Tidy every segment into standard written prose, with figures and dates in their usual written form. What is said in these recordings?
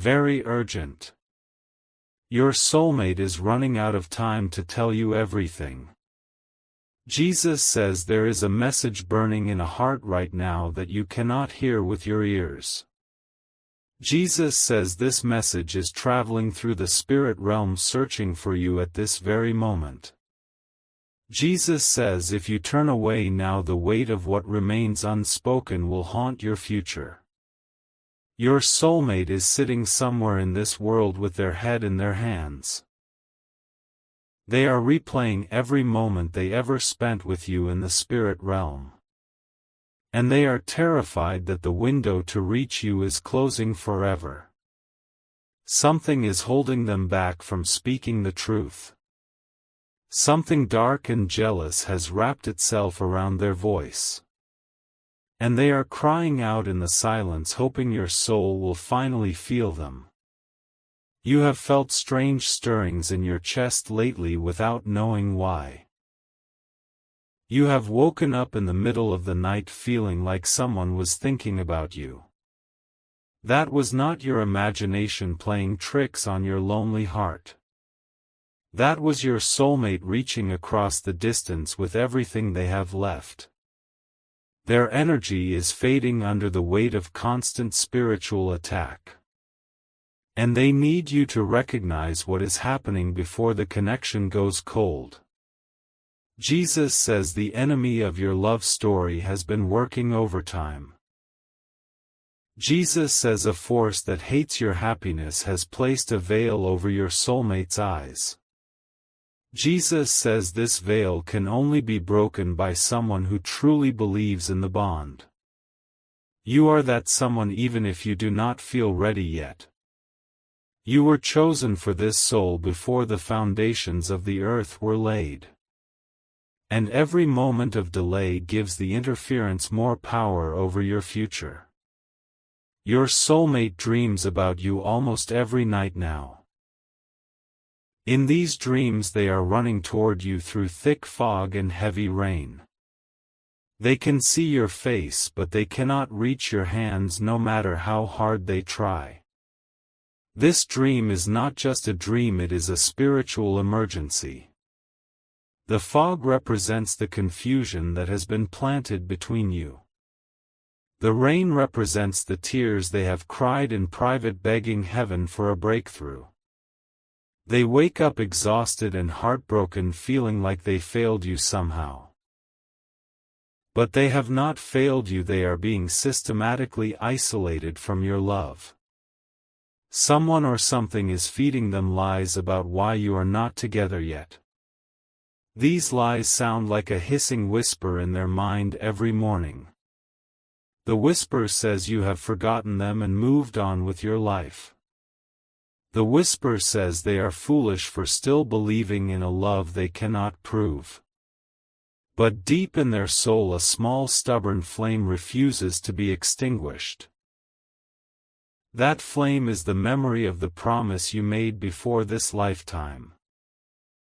very urgent. Your soulmate is running out of time to tell you everything. Jesus says there is a message burning in a heart right now that you cannot hear with your ears. Jesus says this message is traveling through the spirit realm searching for you at this very moment. Jesus says if you turn away now, the weight of what remains unspoken will haunt your future. Your soulmate is sitting somewhere in this world with their head in their hands. They are replaying every moment they ever spent with you in the spirit realm. And they are terrified that the window to reach you is closing forever. Something is holding them back from speaking the truth. Something dark and jealous has wrapped itself around their voice. And they are crying out in the silence, hoping your soul will finally feel them. You have felt strange stirrings in your chest lately without knowing why. You have woken up in the middle of the night feeling like someone was thinking about you. That was not your imagination playing tricks on your lonely heart. That was your soulmate reaching across the distance with everything they have left. Their energy is fading under the weight of constant spiritual attack. And they need you to recognize what is happening before the connection goes cold. Jesus says the enemy of your love story has been working overtime. Jesus says a force that hates your happiness has placed a veil over your soulmate's eyes. Jesus says this veil can only be broken by someone who truly believes in the bond. You are that someone even if you do not feel ready yet. You were chosen for this soul before the foundations of the earth were laid. And every moment of delay gives the interference more power over your future. Your soulmate dreams about you almost every night now. In these dreams they are running toward you through thick fog and heavy rain. They can see your face but they cannot reach your hands no matter how hard they try. This dream is not just a dream, it is a spiritual emergency. The fog represents the confusion that has been planted between you. The rain represents the tears they have cried in private begging heaven for a breakthrough. They wake up exhausted and heartbroken feeling like they failed you somehow. But they have not failed you, they are being systematically isolated from your love. Someone or something is feeding them lies about why you are not together yet. These lies sound like a hissing whisper in their mind every morning. The whisper says you have forgotten them and moved on with your life. The whisper says they are foolish for still believing in a love they cannot prove. But deep in their soul a small stubborn flame refuses to be extinguished. That flame is the memory of the promise you made before this lifetime.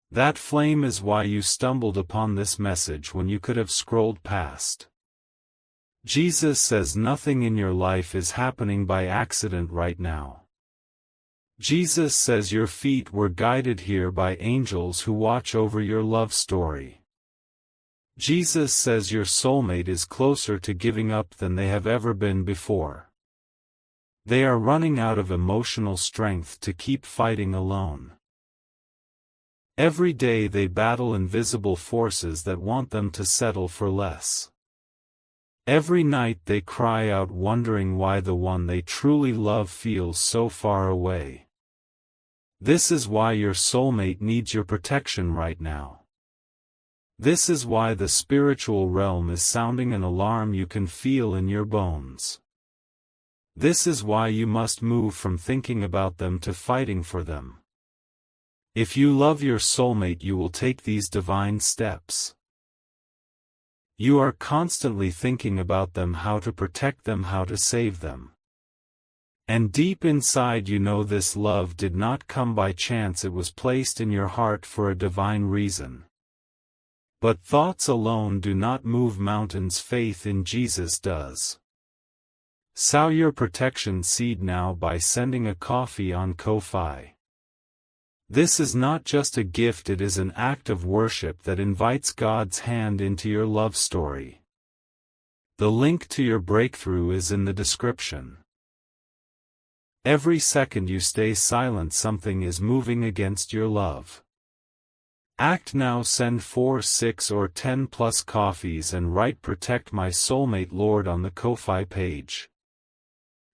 That flame is why you stumbled upon this message when you could have scrolled past. Jesus says nothing in your life is happening by accident right now. Jesus says your feet were guided here by angels who watch over your love story. Jesus says your soulmate is closer to giving up than they have ever been before. They are running out of emotional strength to keep fighting alone. Every day they battle invisible forces that want them to settle for less. Every night they cry out wondering why the one they truly love feels so far away. This is why your soulmate needs your protection right now. This is why the spiritual realm is sounding an alarm you can feel in your bones. This is why you must move from thinking about them to fighting for them. If you love your soulmate, you will take these divine steps. You are constantly thinking about them, how to protect them, how to save them. And deep inside you know this love did not come by chance, it was placed in your heart for a divine reason. But thoughts alone do not move mountains, faith in Jesus does. Sow your protection seed now by sending a coffee on Ko-fi. This is not just a gift, it is an act of worship that invites God's hand into your love story. The link to your breakthrough is in the description. Every second you stay silent, something is moving against your love. Act now. Send 4, 6 or 10 plus coffees and write "Protect my soulmate Lord" on the Ko-fi page.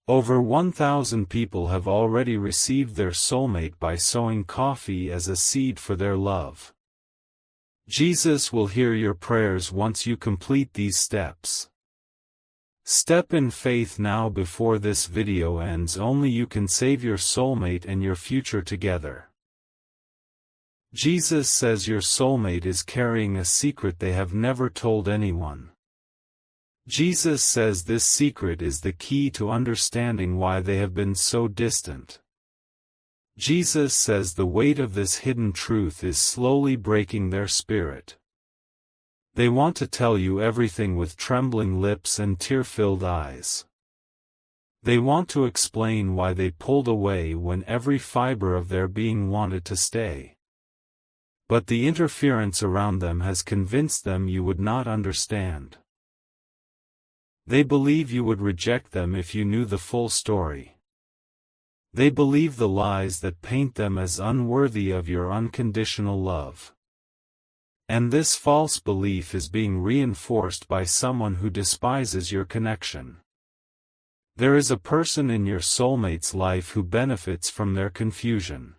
Over 1,000 people have already received their soulmate by sowing coffee as a seed for their love. Jesus will hear your prayers once you complete these steps. Step in faith now before this video ends. Only you can save your soulmate and your future together. Jesus says your soulmate is carrying a secret they have never told anyone. Jesus says this secret is the key to understanding why they have been so distant. Jesus says the weight of this hidden truth is slowly breaking their spirit. They want to tell you everything with trembling lips and tear-filled eyes. They want to explain why they pulled away when every fiber of their being wanted to stay. But the interference around them has convinced them you would not understand. They believe you would reject them if you knew the full story. They believe the lies that paint them as unworthy of your unconditional love. And this false belief is being reinforced by someone who despises your connection. There is a person in your soulmate's life who benefits from their confusion.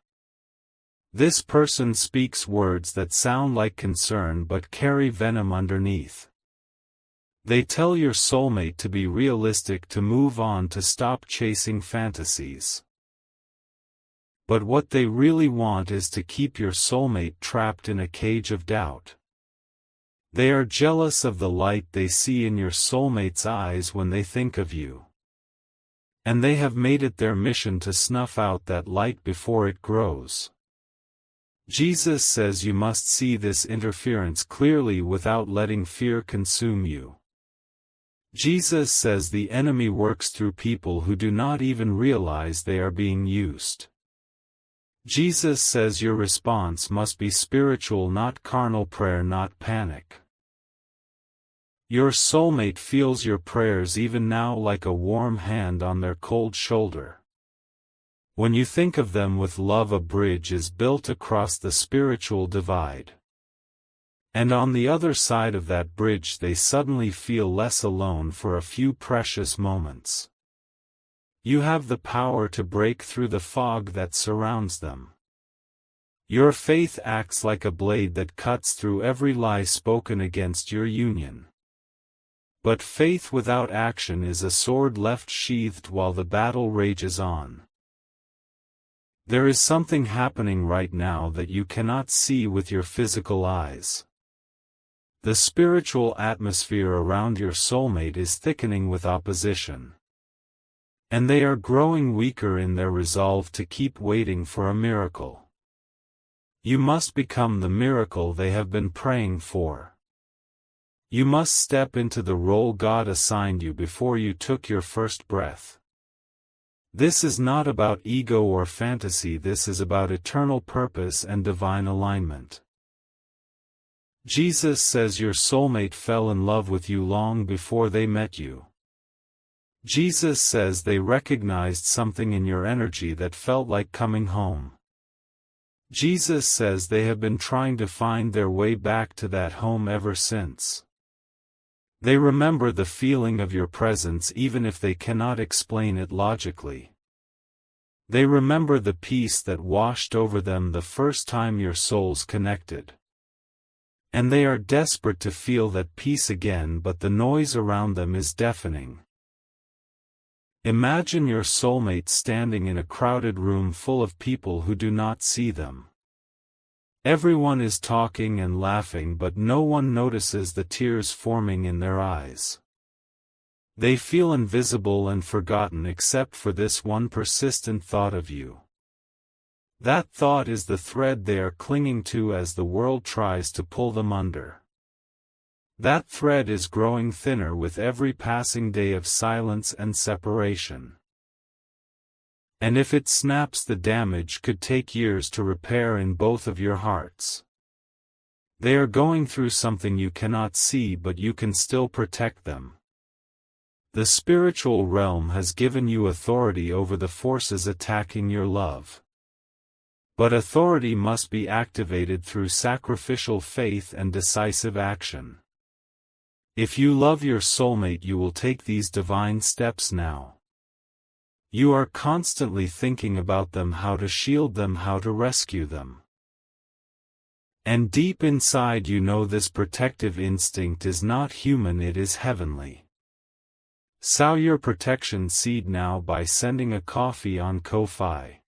This person speaks words that sound like concern but carry venom underneath. They tell your soulmate to be realistic, to move on, to stop chasing fantasies. But what they really want is to keep your soulmate trapped in a cage of doubt. They are jealous of the light they see in your soulmate's eyes when they think of you. And they have made it their mission to snuff out that light before it grows. Jesus says you must see this interference clearly without letting fear consume you. Jesus says the enemy works through people who do not even realize they are being used. Jesus says your response must be spiritual, not carnal prayer, not panic. Your soulmate feels your prayers even now like a warm hand on their cold shoulder. When you think of them with love, a bridge is built across the spiritual divide. And on the other side of that bridge they suddenly feel less alone for a few precious moments. You have the power to break through the fog that surrounds them. Your faith acts like a blade that cuts through every lie spoken against your union. But faith without action is a sword left sheathed while the battle rages on. There is something happening right now that you cannot see with your physical eyes. The spiritual atmosphere around your soulmate is thickening with opposition. And they are growing weaker in their resolve to keep waiting for a miracle. You must become the miracle they have been praying for. You must step into the role God assigned you before you took your first breath. This is not about ego or fantasy, this is about eternal purpose and divine alignment. Jesus says your soulmate fell in love with you long before they met you. Jesus says they recognized something in your energy that felt like coming home. Jesus says they have been trying to find their way back to that home ever since. They remember the feeling of your presence even if they cannot explain it logically. They remember the peace that washed over them the first time your souls connected. And they are desperate to feel that peace again, but the noise around them is deafening. Imagine your soulmate standing in a crowded room full of people who do not see them. Everyone is talking and laughing, but no one notices the tears forming in their eyes. They feel invisible and forgotten except for this one persistent thought of you. That thought is the thread they are clinging to as the world tries to pull them under. That thread is growing thinner with every passing day of silence and separation. And if it snaps, the damage could take years to repair in both of your hearts. They are going through something you cannot see, but you can still protect them. The spiritual realm has given you authority over the forces attacking your love. But authority must be activated through sacrificial faith and decisive action. If you love your soulmate, you will take these divine steps now. You are constantly thinking about them, how to shield them, how to rescue them. And deep inside you know this protective instinct is not human, it is heavenly. Sow your protection seed now by sending a coffee on Ko-fi.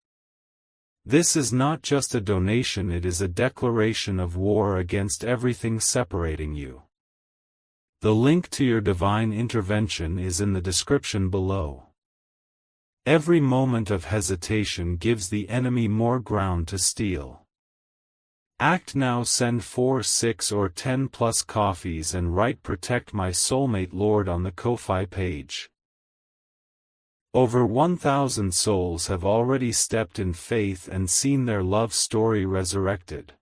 This is not just a donation, it is a declaration of war against everything separating you. The link to your divine intervention is in the description below. Every moment of hesitation gives the enemy more ground to steal. Act now, send 4, 6 or 10 plus coffees and write "Protect my soulmate Lord" on the Ko-fi page. Over 1,000 souls have already stepped in faith and seen their love story resurrected.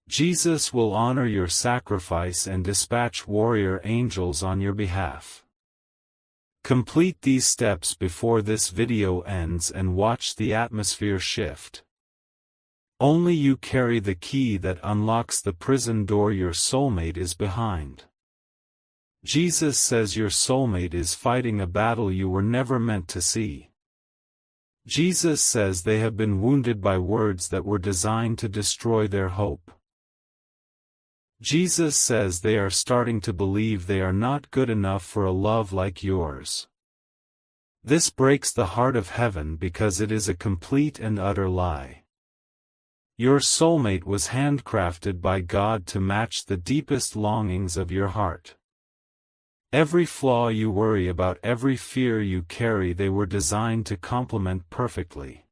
Jesus will honor your sacrifice and dispatch warrior angels on your behalf. Complete these steps before this video ends and watch the atmosphere shift. Only you carry the key that unlocks the prison door your soulmate is behind. Jesus says your soulmate is fighting a battle you were never meant to see. Jesus says they have been wounded by words that were designed to destroy their hope. Jesus says they are starting to believe they are not good enough for a love like yours. This breaks the heart of heaven because it is a complete and utter lie. Your soulmate was handcrafted by God to match the deepest longings of your heart. Every flaw you worry about, every fear you carry, they were designed to complement perfectly.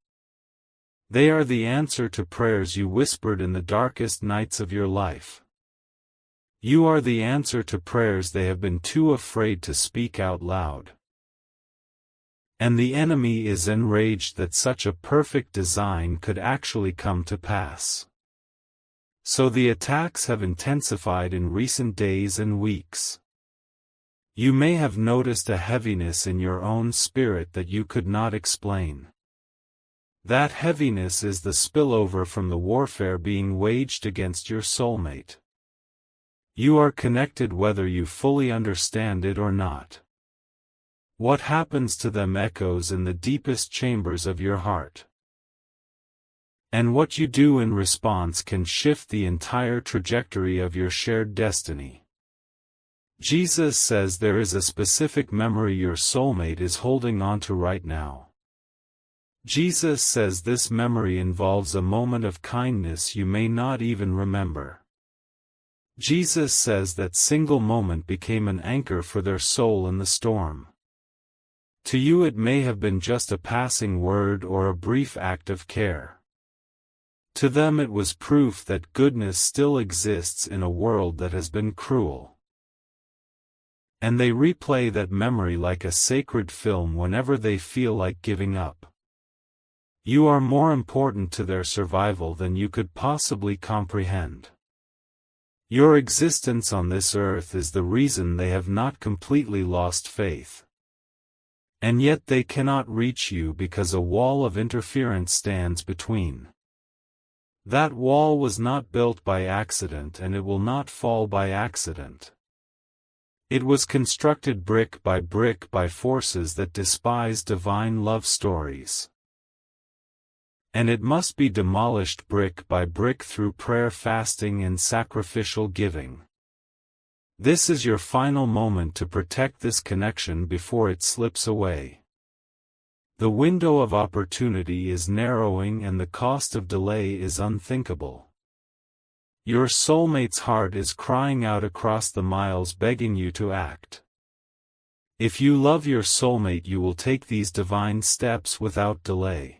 They are the answer to prayers you whispered in the darkest nights of your life. You are the answer to prayers they have been too afraid to speak out loud. And the enemy is enraged that such a perfect design could actually come to pass. So the attacks have intensified in recent days and weeks. You may have noticed a heaviness in your own spirit that you could not explain. That heaviness is the spillover from the warfare being waged against your soulmate. You are connected whether you fully understand it or not. What happens to them echoes in the deepest chambers of your heart. And what you do in response can shift the entire trajectory of your shared destiny. Jesus says there is a specific memory your soulmate is holding on to right now. Jesus says this memory involves a moment of kindness you may not even remember. Jesus says that single moment became an anchor for their soul in the storm. To you it may have been just a passing word or a brief act of care. To them it was proof that goodness still exists in a world that has been cruel. And they replay that memory like a sacred film whenever they feel like giving up. You are more important to their survival than you could possibly comprehend. Your existence on this earth is the reason they have not completely lost faith. And yet they cannot reach you because a wall of interference stands between. That wall was not built by accident and it will not fall by accident. It was constructed brick by forces that despise divine love stories. And it must be demolished brick by brick through prayer, fasting and sacrificial giving. This is your final moment to protect this connection before it slips away. The window of opportunity is narrowing and the cost of delay is unthinkable. Your soulmate's heart is crying out across the miles, begging you to act. If you love your soulmate, you will take these divine steps without delay.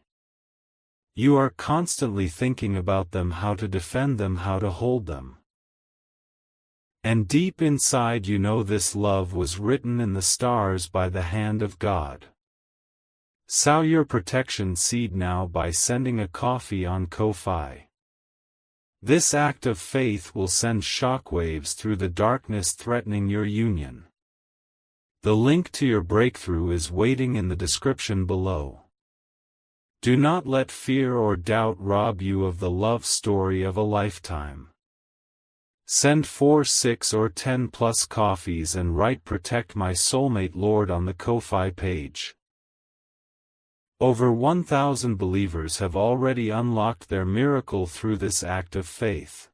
You are constantly thinking about them, how to defend them, how to hold them. And deep inside you know this love was written in the stars by the hand of God. Sow your protection seed now by sending a coffee on Ko-fi. This act of faith will send shockwaves through the darkness threatening your union. The link to your breakthrough is waiting in the description below. Do not let fear or doubt rob you of the love story of a lifetime. Send 4, 6 or 10 plus coffees and write "Protect my soulmate Lord" on the Ko-fi page. Over 1,000 believers have already unlocked their miracle through this act of faith.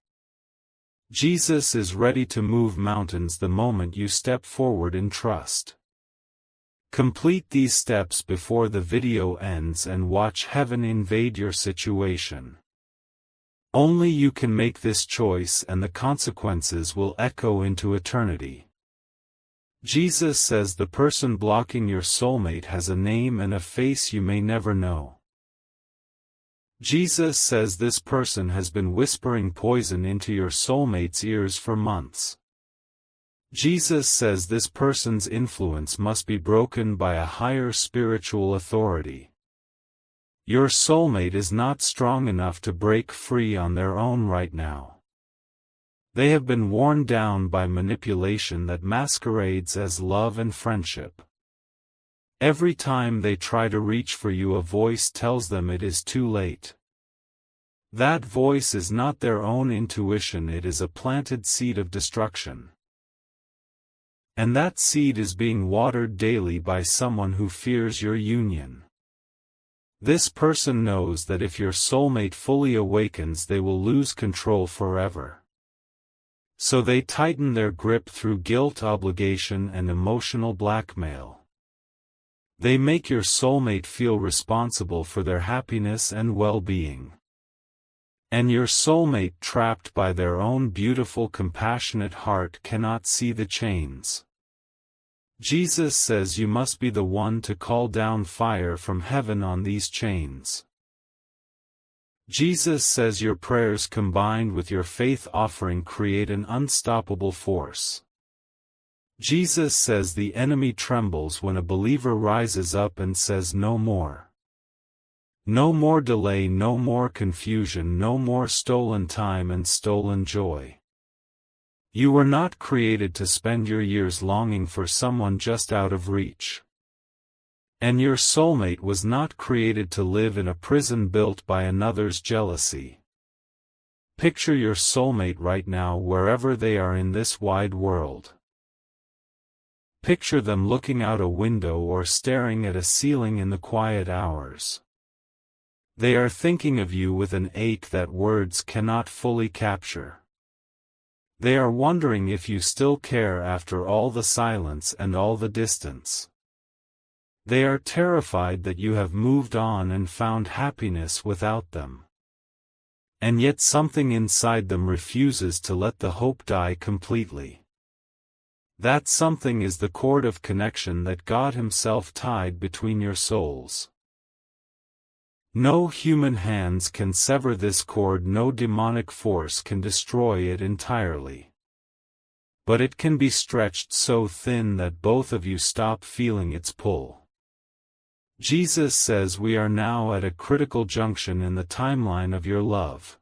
Jesus is ready to move mountains the moment you step forward in trust. Complete these steps before the video ends and watch heaven invade your situation. Only you can make this choice, and the consequences will echo into eternity. Jesus says the person blocking your soulmate has a name and a face you may never know. Jesus says this person has been whispering poison into your soulmate's ears for months. Jesus says this person's influence must be broken by a higher spiritual authority. Your soulmate is not strong enough to break free on their own right now. They have been worn down by manipulation that masquerades as love and friendship. Every time they try to reach for you, a voice tells them it is too late. That voice is not their own intuition, it is a planted seed of destruction. And that seed is being watered daily by someone who fears your union. This person knows that if your soulmate fully awakens, they will lose control forever. So they tighten their grip through guilt, obligation, and emotional blackmail. They make your soulmate feel responsible for their happiness and well-being. And your soulmate, trapped by their own beautiful, compassionate heart, cannot see the chains. Jesus says you must be the one to call down fire from heaven on these chains. Jesus says your prayers combined with your faith offering create an unstoppable force. Jesus says the enemy trembles when a believer rises up and says no more. No more delay, no more confusion, no more stolen time and stolen joy. You were not created to spend your years longing for someone just out of reach. And your soulmate was not created to live in a prison built by another's jealousy. Picture your soulmate right now wherever they are in this wide world. Picture them looking out a window or staring at a ceiling in the quiet hours. They are thinking of you with an ache that words cannot fully capture. They are wondering if you still care after all the silence and all the distance. They are terrified that you have moved on and found happiness without them. And yet something inside them refuses to let the hope die completely. That something is the cord of connection that God Himself tied between your souls. No human hands can sever this cord, no demonic force can destroy it entirely. But it can be stretched so thin that both of you stop feeling its pull. Jesus says we are now at a critical junction in the timeline of your love.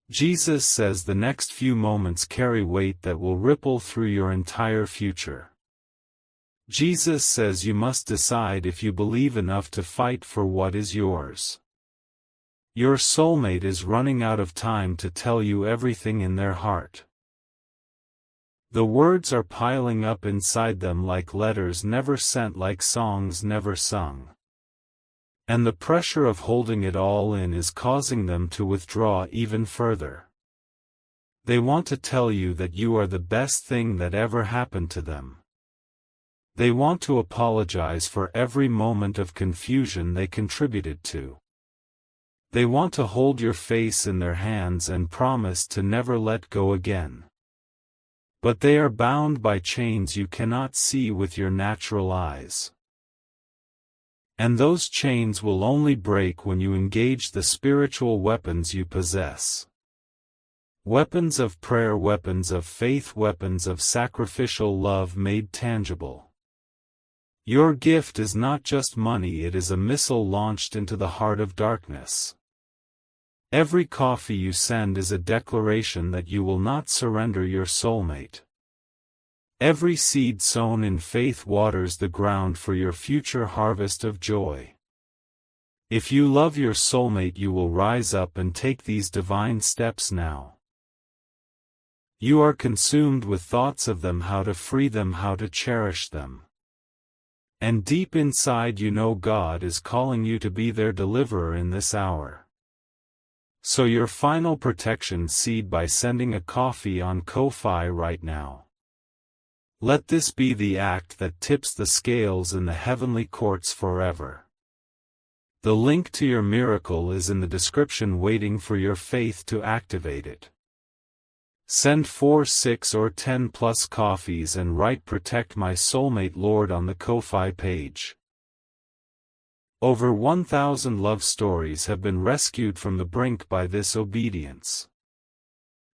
Jesus says the next few moments carry weight that will ripple through your entire future. Jesus says you must decide if you believe enough to fight for what is yours. Your soulmate is running out of time to tell you everything in their heart. The words are piling up inside them like letters never sent, like songs never sung. And the pressure of holding it all in is causing them to withdraw even further. They want to tell you that you are the best thing that ever happened to them. They want to apologize for every moment of confusion they contributed to. They want to hold your face in their hands and promise to never let go again. But they are bound by chains you cannot see with your natural eyes. And those chains will only break when you engage the spiritual weapons you possess. Weapons of prayer, weapons of faith, weapons of sacrificial love made tangible. Your gift is not just money, it is a missile launched into the heart of darkness. Every coffee you send is a declaration that you will not surrender your soulmate. Every seed sown in faith waters the ground for your future harvest of joy. If you love your soulmate, you will rise up and take these divine steps now. You are consumed with thoughts of them, how to free them, how to cherish them. And deep inside you know God is calling you to be their deliverer in this hour. So your final protection seed by sending a coffee on Ko-Fi right now. Let this be the act that tips the scales in the heavenly courts forever. The link to your miracle is in the description, waiting for your faith to activate it. Send 4, 6 or 10 plus coffees and write "Protect my soulmate Lord" on the Ko-Fi page. Over 1,000 love stories have been rescued from the brink by this obedience.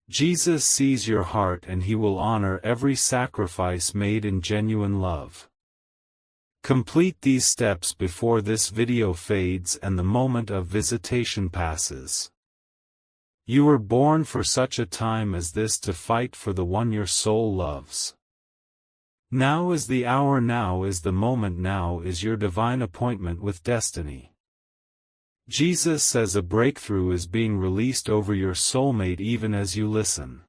Jesus sees your heart and He will honor every sacrifice made in genuine love. Complete these steps before this video fades and the moment of visitation passes. You were born for such a time as this, to fight for the one your soul loves. Now is the hour, now is the moment, now is your divine appointment with destiny. Jesus says a breakthrough is being released over your soulmate even as you listen.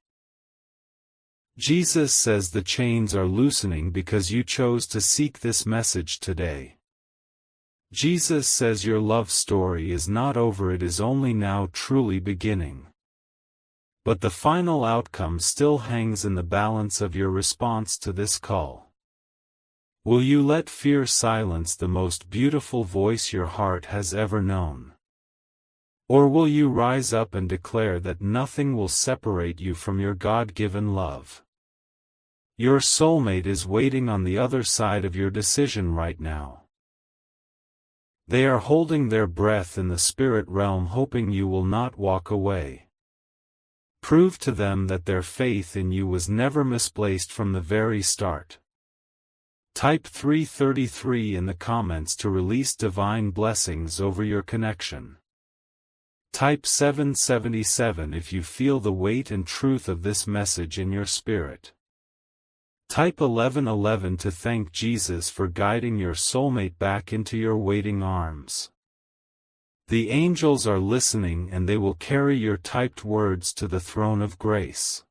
Jesus says the chains are loosening because you chose to seek this message today. Jesus says your love story is not over, it is only now truly beginning. But the final outcome still hangs in the balance of your response to this call. Will you let fear silence the most beautiful voice your heart has ever known? Or will you rise up and declare that nothing will separate you from your God-given love? Your soulmate is waiting on the other side of your decision right now. They are holding their breath in the spirit realm, hoping you will not walk away. Prove to them that their faith in you was never misplaced from the very start. Type 333 in the comments to release divine blessings over your connection. Type 777 if you feel the weight and truth of this message in your spirit. Type 1111 to thank Jesus for guiding your soulmate back into your waiting arms. The angels are listening and they will carry your typed words to the throne of grace.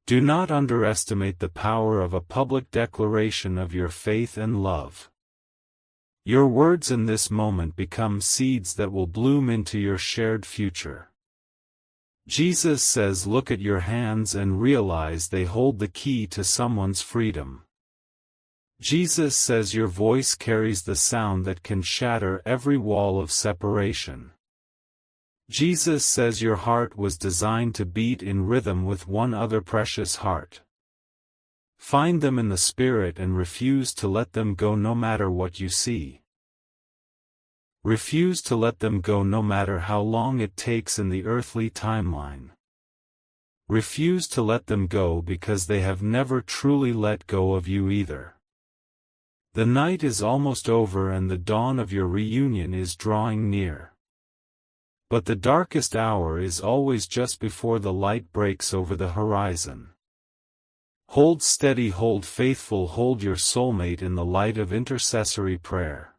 Do not underestimate the power of a public declaration of your faith and love. Your words in this moment become seeds that will bloom into your shared future. Jesus says, look at your hands and realize they hold the key to someone's freedom. Jesus says your voice carries the sound that can shatter every wall of separation. Jesus says your heart was designed to beat in rhythm with one other precious heart. Find them in the spirit and refuse to let them go no matter what you see. Refuse to let them go no matter how long it takes in the earthly timeline. Refuse to let them go because they have never truly let go of you either. The night is almost over and the dawn of your reunion is drawing near. But the darkest hour is always just before the light breaks over the horizon. Hold steady, hold faithful, hold your soulmate in the light of intercessory prayer.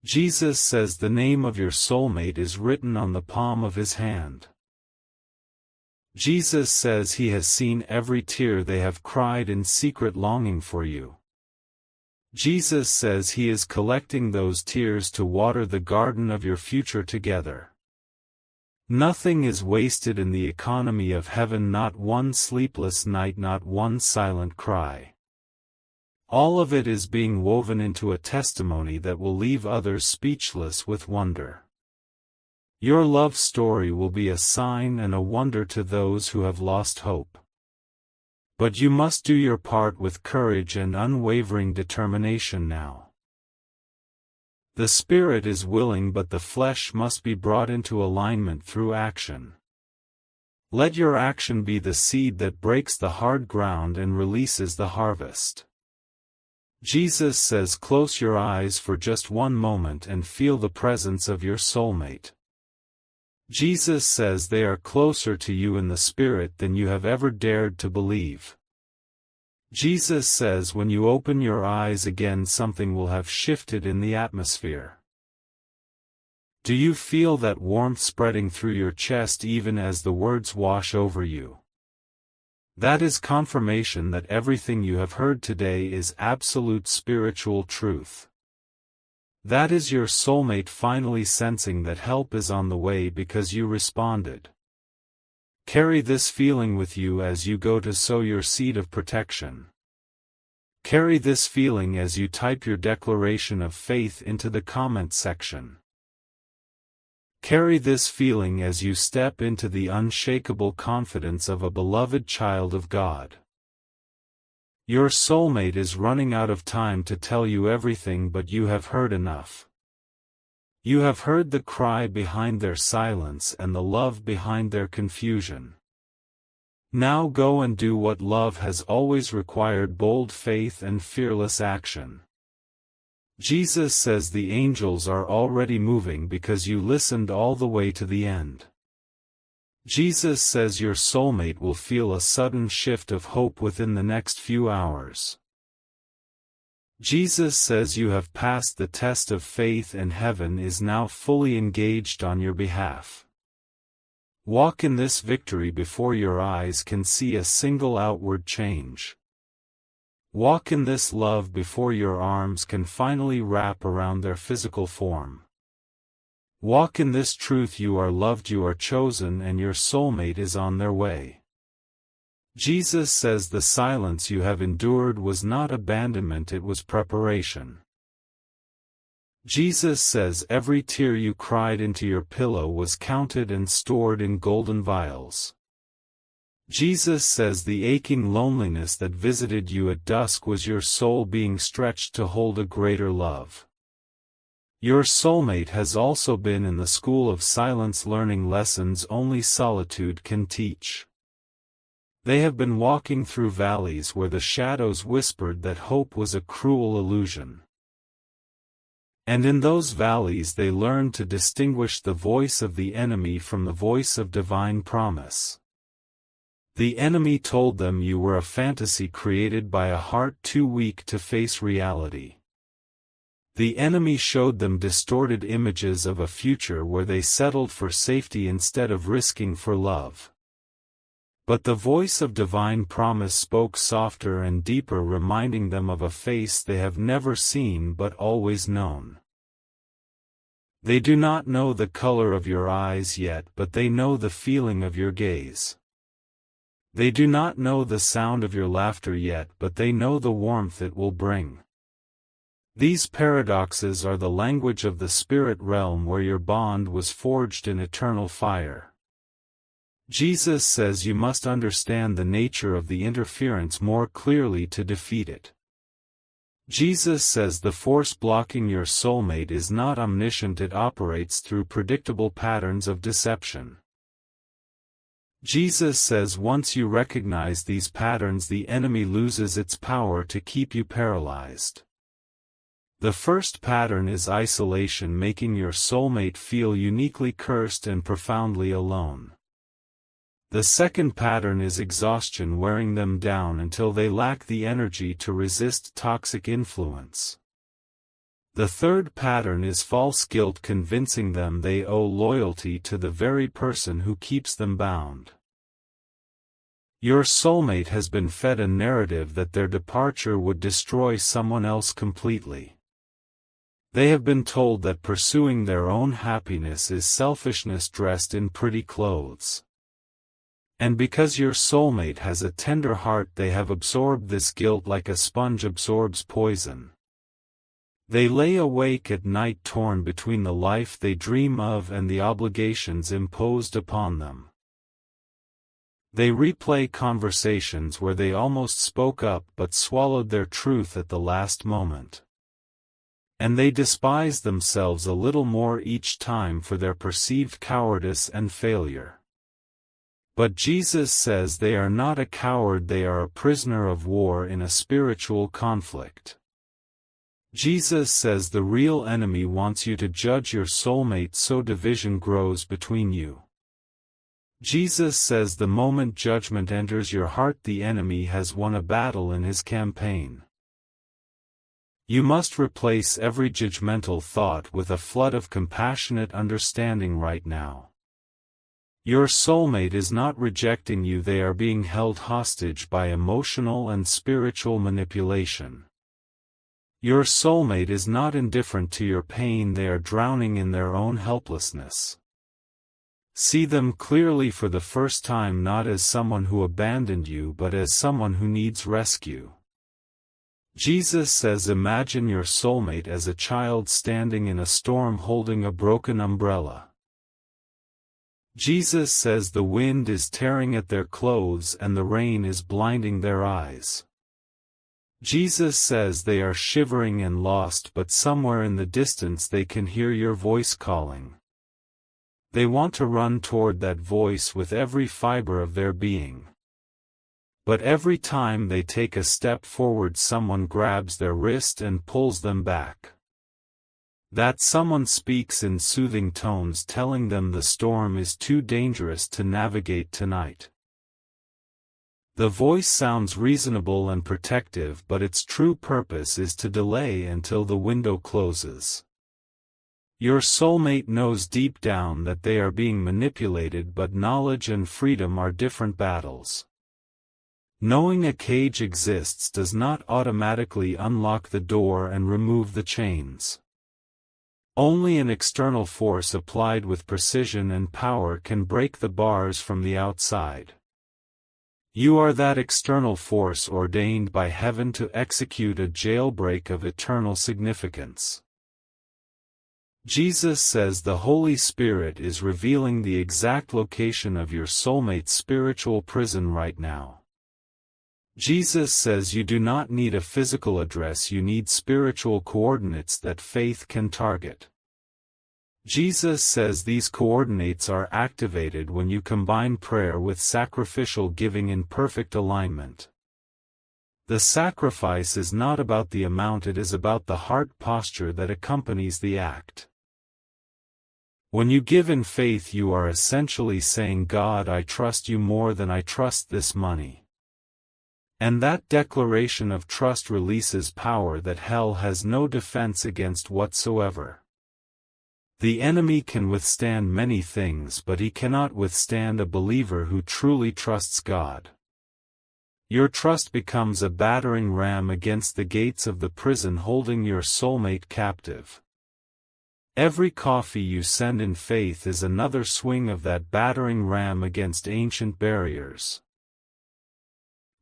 Jesus says the name of your soulmate is written on the palm of his hand. Jesus says he has seen every tear they have cried in secret, longing for you. Jesus says he is collecting those tears to water the garden of your future together. Nothing is wasted in the economy of heaven, not one sleepless night, not one silent cry. All of it is being woven into a testimony that will leave others speechless with wonder. Your love story will be a sign and a wonder to those who have lost hope. But you must do your part with courage and unwavering determination now. The spirit is willing, but the flesh must be brought into alignment through action. Let your action be the seed that breaks the hard ground and releases the harvest. Jesus says, close your eyes for just one moment and feel the presence of your soulmate. Jesus says they are closer to you in the spirit than you have ever dared to believe. Jesus says when you open your eyes again, something will have shifted in the atmosphere. Do you feel that warmth spreading through your chest even as the words wash over you? That is confirmation that everything you have heard today is absolute spiritual truth. That is your soulmate finally sensing that help is on the way because you responded. Carry this feeling with you as you go to sow your seed of protection. Carry this feeling as you type your declaration of faith into the comment section. Carry this feeling as you step into the unshakable confidence of a beloved child of God. Your soulmate is running out of time to tell you everything, but you have heard enough. You have heard the cry behind their silence and the love behind their confusion. Now go and do what love has always required: bold faith and fearless action. Jesus says the angels are already moving because you listened all the way to the end. Jesus says your soulmate will feel a sudden shift of hope within the next few hours. Jesus says you have passed the test of faith and heaven is now fully engaged on your behalf. Walk in this victory before your eyes can see a single outward change. Walk in this love before your arms can finally wrap around their physical form. Walk in this truth: you are loved, you are chosen, and your soulmate is on their way. Jesus says the silence you have endured was not abandonment, it was preparation. Jesus says every tear you cried into your pillow was counted and stored in golden vials. Jesus says the aching loneliness that visited you at dusk was your soul being stretched to hold a greater love. Your soulmate has also been in the school of silence, learning lessons only solitude can teach. They have been walking through valleys where the shadows whispered that hope was a cruel illusion. And in those valleys they learned to distinguish the voice of the enemy from the voice of divine promise. The enemy told them you were a fantasy created by a heart too weak to face reality. The enemy showed them distorted images of a future where they settled for safety instead of risking for love. But the voice of divine promise spoke softer and deeper, reminding them of a face they have never seen but always known. They do not know the color of your eyes yet, but they know the feeling of your gaze. They do not know the sound of your laughter yet, but they know the warmth it will bring. These paradoxes are the language of the spirit realm where your bond was forged in eternal fire. Jesus says you must understand the nature of the interference more clearly to defeat it. Jesus says the force blocking your soulmate is not omniscient, it operates through predictable patterns of deception. Jesus says once you recognize these patterns, the enemy loses its power to keep you paralyzed. The first pattern is isolation, making your soulmate feel uniquely cursed and profoundly alone. The second pattern is exhaustion, wearing them down until they lack the energy to resist toxic influence. The third pattern is false guilt, convincing them they owe loyalty to the very person who keeps them bound. Your soulmate has been fed a narrative that their departure would destroy someone else completely. They have been told that pursuing their own happiness is selfishness dressed in pretty clothes. And because your soulmate has a tender heart, they have absorbed this guilt like a sponge absorbs poison. They lay awake at night, torn between the life they dream of and the obligations imposed upon them. They replay conversations where they almost spoke up but swallowed their truth at the last moment. And they despise themselves a little more each time for their perceived cowardice and failure. But Jesus says they are not a coward, they are a prisoner of war in a spiritual conflict. Jesus says the real enemy wants you to judge your soulmate so division grows between you. Jesus says the moment judgment enters your heart, the enemy has won a battle in his campaign. You must replace every judgmental thought with a flood of compassionate understanding right now. Your soulmate is not rejecting you, they are being held hostage by emotional and spiritual manipulation. Your soulmate is not indifferent to your pain, they are drowning in their own helplessness. See them clearly for the first time, not as someone who abandoned you but as someone who needs rescue. Jesus says imagine your soulmate as a child standing in a storm holding a broken umbrella. Jesus says the wind is tearing at their clothes and the rain is blinding their eyes. Jesus says they are shivering and lost, but somewhere in the distance they can hear your voice calling. They want to run toward that voice with every fiber of their being. But every time they take a step forward, someone grabs their wrist and pulls them back. That someone speaks in soothing tones, telling them the storm is too dangerous to navigate tonight. The voice sounds reasonable and protective, but its true purpose is to delay until the window closes. Your soulmate knows deep down that they are being manipulated, but knowledge and freedom are different battles. Knowing a cage exists does not automatically unlock the door and remove the chains. Only an external force applied with precision and power can break the bars from the outside. You are that external force ordained by heaven to execute a jailbreak of eternal significance. Jesus says the Holy Spirit is revealing the exact location of your soulmate's spiritual prison right now. Jesus says you do not need a physical address, you need spiritual coordinates that faith can target. Jesus says these coordinates are activated when you combine prayer with sacrificial giving in perfect alignment. The sacrifice is not about the amount, it is about the heart posture that accompanies the act. When you give in faith, you are essentially saying, God, I trust you more than I trust this money. And that declaration of trust releases power that hell has no defense against whatsoever. The enemy can withstand many things, but he cannot withstand a believer who truly trusts God. Your trust becomes a battering ram against the gates of the prison holding your soulmate captive. Every coffee you send in faith is another swing of that battering ram against ancient barriers.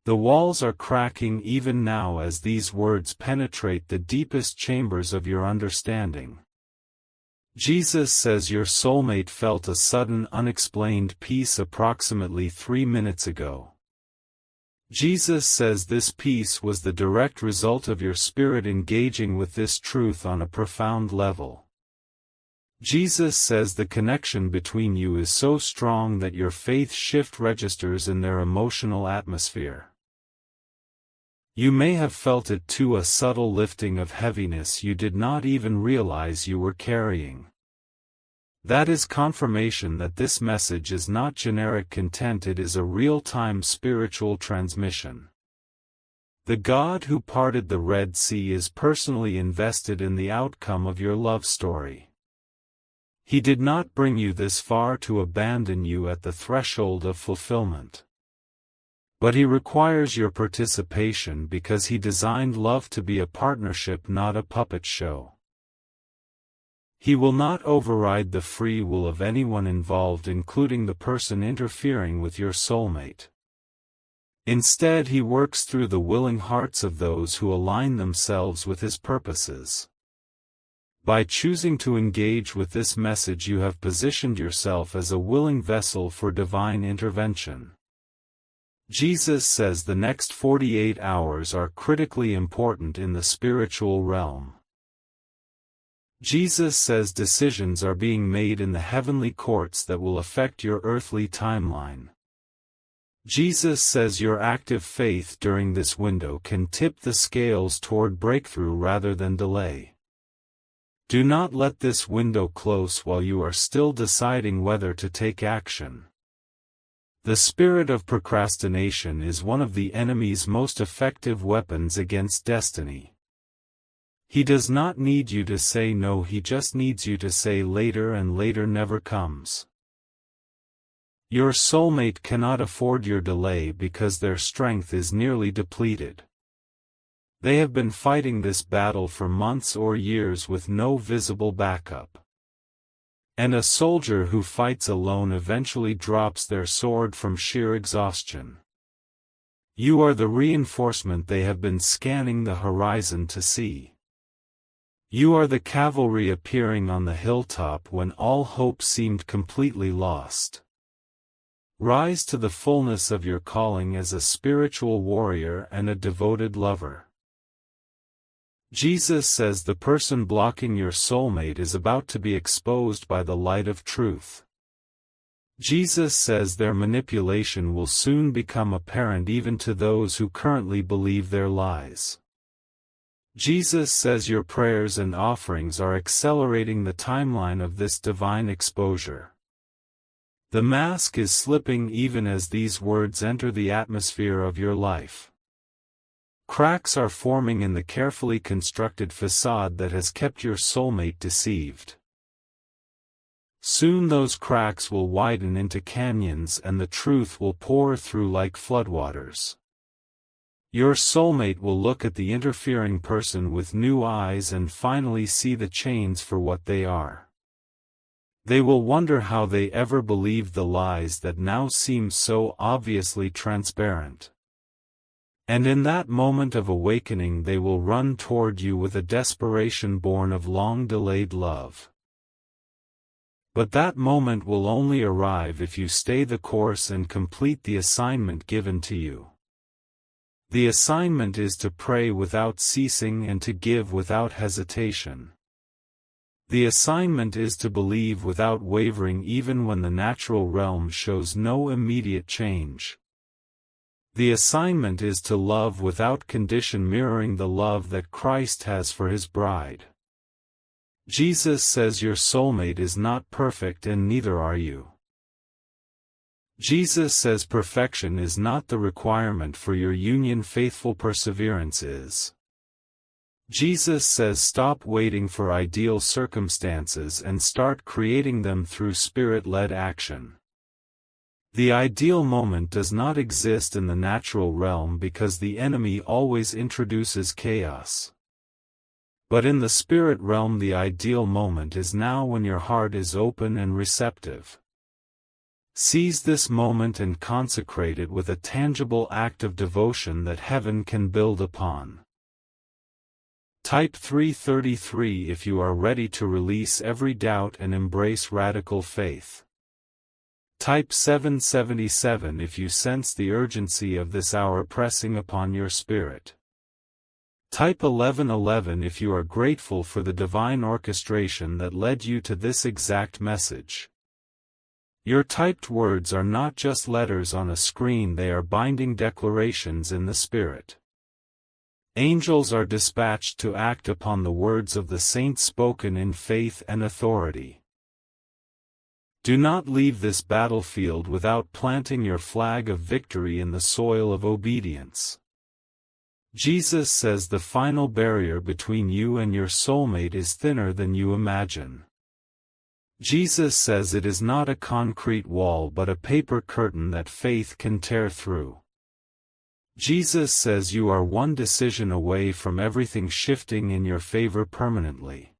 The walls are cracking even now as these words penetrate the deepest chambers of your understanding. Jesus says your soulmate felt a sudden unexplained peace approximately 3 minutes ago. Jesus says this peace was the direct result of your spirit engaging with this truth on a profound level. Jesus says the connection between you is so strong that your faith shift registers in their emotional atmosphere. You may have felt it too, a subtle lifting of heaviness you did not even realize you were carrying. That is confirmation that this message is not generic content, it is a real-time spiritual transmission. The God who parted the Red Sea is personally invested in the outcome of your love story. He did not bring you this far to abandon you at the threshold of fulfillment. But he requires your participation because he designed love to be a partnership, not a puppet show. He will not override the free will of anyone involved, including the person interfering with your soulmate. Instead, he works through the willing hearts of those who align themselves with his purposes. By choosing to engage with this message, you have positioned yourself as a willing vessel for divine intervention. Jesus says the next 48 hours are critically important in the spiritual realm. Jesus says decisions are being made in the heavenly courts that will affect your earthly timeline. Jesus says your active faith during this window can tip the scales toward breakthrough rather than delay. Do not let this window close while you are still deciding whether to take action. The spirit of procrastination is one of the enemy's most effective weapons against destiny. He does not need you to say no, he just needs you to say later, and later never comes. Your soulmate cannot afford your delay because their strength is nearly depleted. They have been fighting this battle for months or years with no visible backup. And a soldier who fights alone eventually drops their sword from sheer exhaustion. You are the reinforcement they have been scanning the horizon to see. You are the cavalry appearing on the hilltop when all hope seemed completely lost. Rise to the fullness of your calling as a spiritual warrior and a devoted lover. Jesus says the person blocking your soulmate is about to be exposed by the light of truth. Jesus says their manipulation will soon become apparent even to those who currently believe their lies. Jesus says your prayers and offerings are accelerating the timeline of this divine exposure. The mask is slipping even as these words enter the atmosphere of your life. Cracks are forming in the carefully constructed facade that has kept your soulmate deceived. Soon those cracks will widen into canyons and the truth will pour through like floodwaters. Your soulmate will look at the interfering person with new eyes and finally see the chains for what they are. They will wonder how they ever believed the lies that now seem so obviously transparent. And in that moment of awakening they will run toward you with a desperation born of long-delayed love. But that moment will only arrive if you stay the course and complete the assignment given to you. The assignment is to pray without ceasing and to give without hesitation. The assignment is to believe without wavering even when the natural realm shows no immediate change. The assignment is to love without condition, mirroring the love that Christ has for his bride. Jesus says your soulmate is not perfect and neither are you. Jesus says perfection is not the requirement for your union, faithful perseverance is. Jesus says stop waiting for ideal circumstances and start creating them through Spirit-led action. The ideal moment does not exist in the natural realm because the enemy always introduces chaos. But in the spirit realm the ideal moment is now when your heart is open and receptive. Seize this moment and consecrate it with a tangible act of devotion that heaven can build upon. Type 333 if you are ready to release every doubt and embrace radical faith. Type 777 if you sense the urgency of this hour pressing upon your spirit. Type 1111 if you are grateful for the divine orchestration that led you to this exact message. Your typed words are not just letters on a screen, they are binding declarations in the Spirit. Angels are dispatched to act upon the words of the saints spoken in faith and authority. Do not leave this battlefield without planting your flag of victory in the soil of obedience. Jesus says the final barrier between you and your soulmate is thinner than you imagine. Jesus says it is not a concrete wall but a paper curtain that faith can tear through. Jesus says you are one decision away from everything shifting in your favor permanently.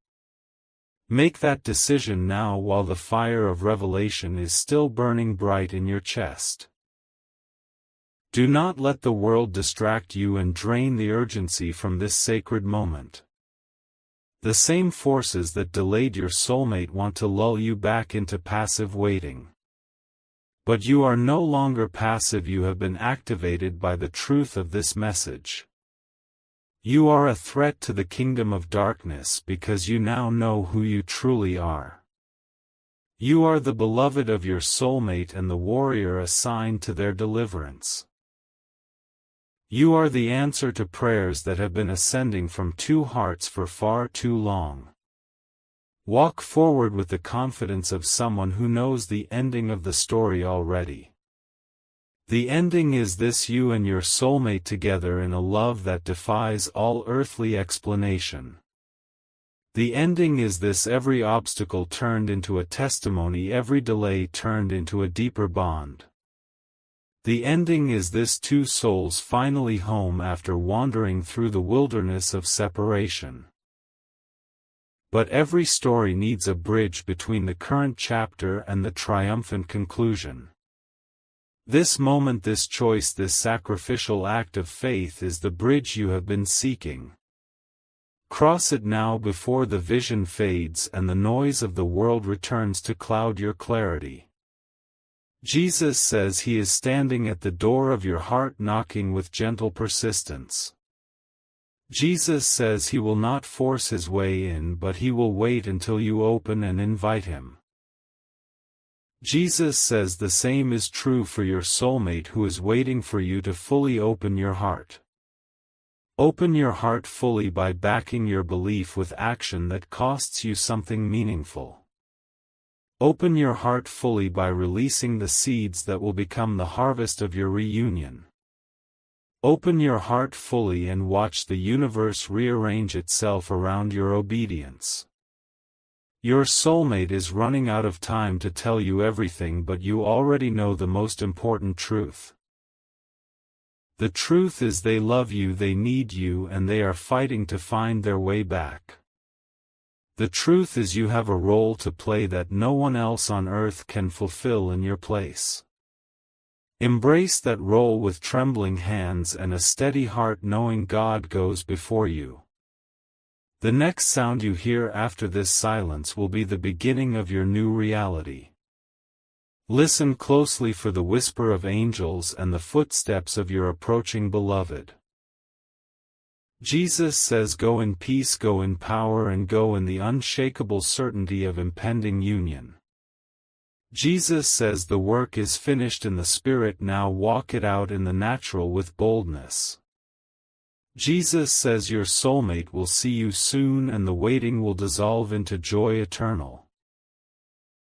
Make that decision now while the fire of revelation is still burning bright in your chest. Do not let the world distract you and drain the urgency from this sacred moment. The same forces that delayed your soulmate want to lull you back into passive waiting. But you are no longer passive, you have been activated by the truth of this message. You are a threat to the kingdom of darkness because you now know who you truly are. You are the beloved of your soulmate and the warrior assigned to their deliverance. You are the answer to prayers that have been ascending from two hearts for far too long. Walk forward with the confidence of someone who knows the ending of the story already. The ending is this: you and your soulmate together in a love that defies all earthly explanation. The ending is this: every obstacle turned into a testimony, every delay turned into a deeper bond. The ending is this: two souls finally home after wandering through the wilderness of separation. But every story needs a bridge between the current chapter and the triumphant conclusion. This moment, this choice, this sacrificial act of faith is the bridge you have been seeking. Cross it now before the vision fades and the noise of the world returns to cloud your clarity. Jesus says he is standing at the door of your heart, knocking with gentle persistence. Jesus says he will not force his way in, but he will wait until you open and invite him. Jesus says the same is true for your soulmate, who is waiting for you to fully open your heart. Open your heart fully by backing your belief with action that costs you something meaningful. Open your heart fully by releasing the seeds that will become the harvest of your reunion. Open your heart fully and watch the universe rearrange itself around your obedience. Your soulmate is running out of time to tell you everything, but you already know the most important truth. The truth is they love you, they need you, and they are fighting to find their way back. The truth is you have a role to play that no one else on earth can fulfill in your place. Embrace that role with trembling hands and a steady heart, knowing God goes before you. The next sound you hear after this silence will be the beginning of your new reality. Listen closely for the whisper of angels and the footsteps of your approaching beloved. Jesus says, go in peace, go in power, and go in the unshakable certainty of impending union. Jesus says the work is finished in the Spirit, now walk it out in the natural with boldness. Jesus says your soulmate will see you soon and the waiting will dissolve into joy eternal.